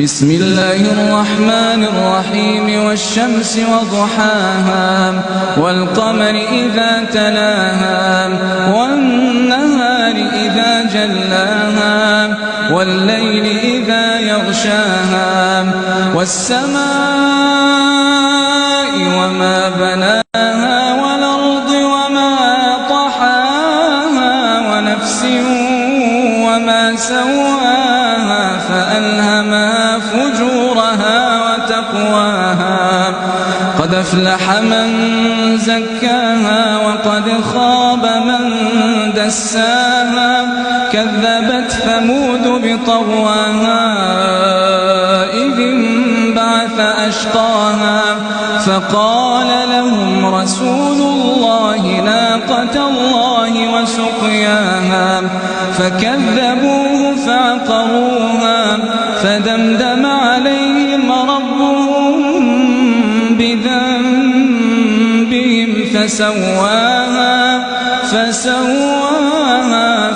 بسم الله الرحمن الرحيم والشمس وضحاها والقمر إذا تلاها والنهار إذا جلاها والليل إذا يغشاها والسماء وما بناها والأرض وما طحاها ونفس وما سواها فألهمها فجورها وتقواها قد أفلح من زكاها وقد خاب من دساها كذبت ثمود بطغواها إذ انبعث أشقاها فقال لهم رسول الله ناقة الله وسقياها فكذبوه فعقروها فدمدم عليهم ربهم بذنبهم فسواها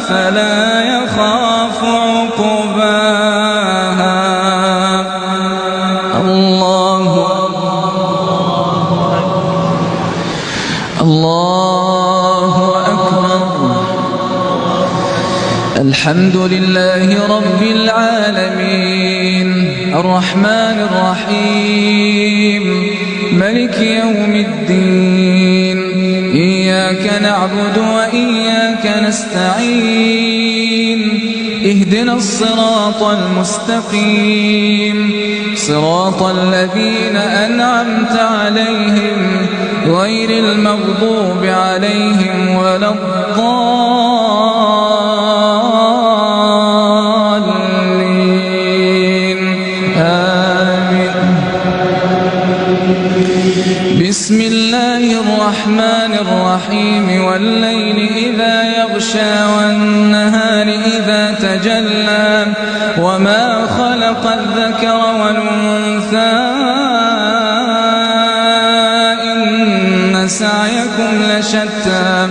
فلا يخاف عقباها. الله أكبر. الحمد لله رب العالمين الرحمن الرحيم ملك يوم الدين إياك نعبد وإياك نستعين اهدنا الصراط المستقيم صراط الذين أنعمت عليهم غير المغضوب عليهم ولا الضالين آمين. بسم الله الرحمن الرحيم والليل إذا يغشى والنهار إذا تجلى وما خلق الذكر والأنثى إن سعيكم لشتى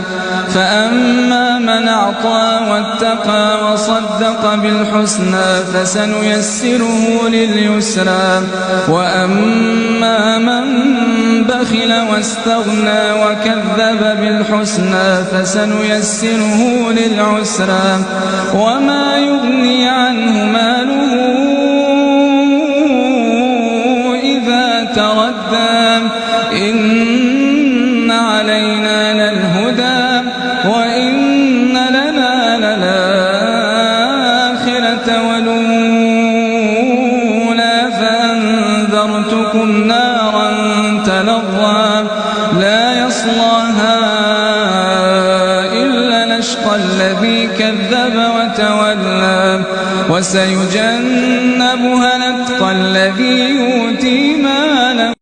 فأما من أعطى واتقى وصدق بالحسنى فسنيسره لليسرى وأما من بخل واستغنى وكذب بالحسنى فسنيسره للعسرى وما يغني عنه ماله إذا تردى إن علينا للهدى وإن لنا للآخرة والأولى فأنذرتكم نارا تلظى لا يصلاها إلا الأشقى الذي كذب وتولى وسيجنبها الأتقى الذي يؤتي ماله